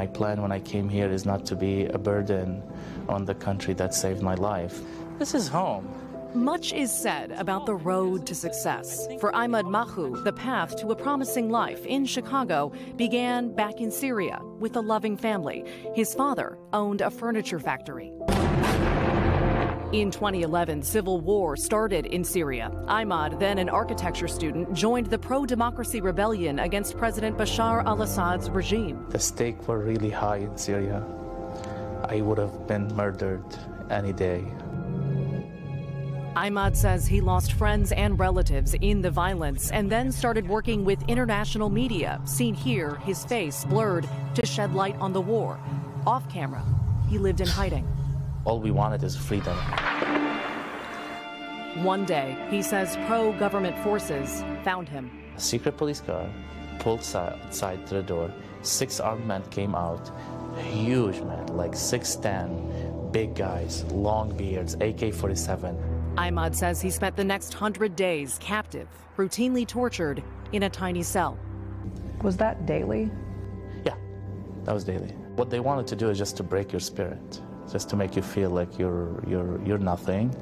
My plan when I came here is not to be a burden on the country that saved my life. This is home. Much is said about the road to success. For Emad Mahou, the path to a promising life in Chicago began back in Syria with a loving family. His father owned a furniture factory. In 2011, civil war started in Syria. Emad, then an architecture student, joined the pro-democracy rebellion against President Bashar al-Assad's regime. The stakes were really high in Syria. I would have been murdered any day. Emad says he lost friends and relatives in the violence and then started working with international media. Seen here, his face blurred to shed light on the war. Off camera, he lived in hiding. All we wanted is freedom. One day, he says pro-government forces found him. A secret police car pulled outside to the door. 6 armed men came out. Huge men, like 6'10", big guys, long beards, AK-47. Emad says he spent the next 100 days captive, routinely tortured in a tiny cell. Was that daily? Yeah, that was daily. What they wanted to do is just to break your spirit, just to make you feel like you're nothing.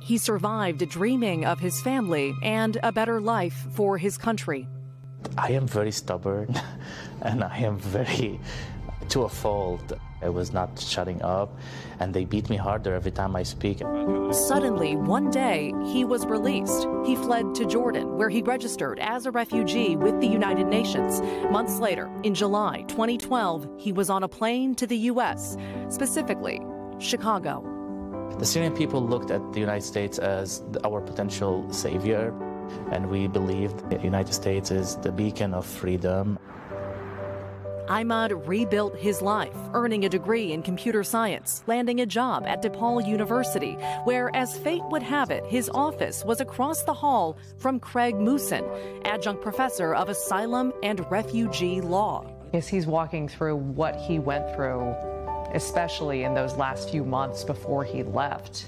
He survived dreaming of his family and a better life for his country. I am very stubborn and I am very to a fault. I was not shutting up, and they beat me harder every time I speak. Suddenly, one day, he was released. He fled to Jordan, where he registered as a refugee with the United Nations. Months later, in July 2012, he was on a plane to the U.S., specifically Chicago. The Syrian people looked at the United States as our potential savior, and we believed the United States is the beacon of freedom. Emad rebuilt his life, earning a degree in computer science, landing a job at DePaul University, where, as fate would have it, his office was across the hall from Craig Mooson, adjunct professor of asylum and refugee law. Yes, he's walking through what he went through, especially in those last few months before he left.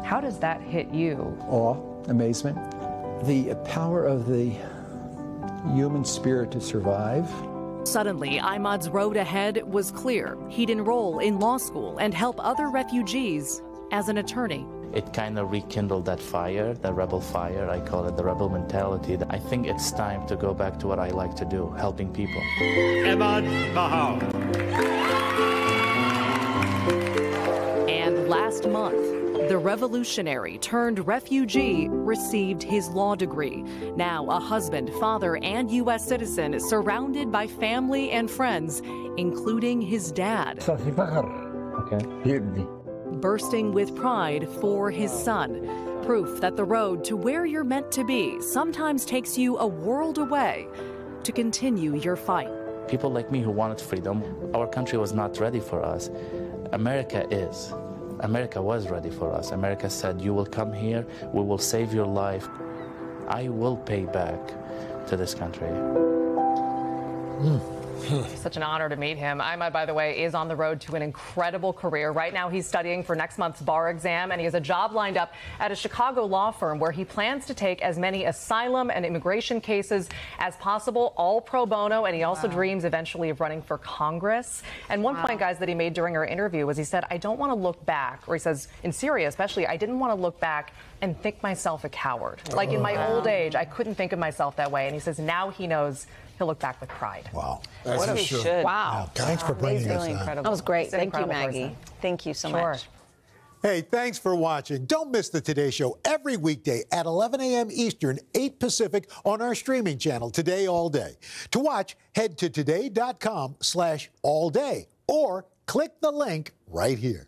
How does that hit you? Awe, amazement, the power of the human spirit to survive. Suddenly, Emad's road ahead was clear. He'd enroll in law school and help other refugees as an attorney. It kind of rekindled that fire, the rebel fire. I call it the rebel mentality. I think it's time to go back to what I like to do, helping people. Emad Mahou. And last month, the revolutionary turned refugee received his law degree. Now a husband, father, and U.S. citizen surrounded by family and friends, including his dad. Okay. Bursting with pride for his son. Proof that the road to where you're meant to be sometimes takes you a world away to continue your fight. People like me who wanted freedom, our country was not ready for us. America is. America was ready for us. America said, you will come here, we will save your life. I will pay back to this country. Such an honor to meet him. Emad, by the way, is on the road to an incredible career. Right now, he's studying for next month's bar exam, and he has a job lined up at a Chicago law firm where he plans to take as many asylum and immigration cases as possible, all pro bono, and he also dreams eventually of running for Congress. And one point, guys, that he made during our interview was he said, I don't want to look back, or he says, in Syria especially, I didn't want to look back and think myself a coward. Like in my old age, I couldn't think of myself that way. And he says now he knows he'll look back with pride. Wow. What he should. Wow. Thanks for bringing us really that. incredible. That was great. Thank you, Maggie. Person. Thank you so much. Hey, thanks for watching. Don't miss the Today Show every weekday at 11 a.m. Eastern, 8 Pacific on our streaming channel, Today All Day. To watch, head to today.com/allday or click the link right here.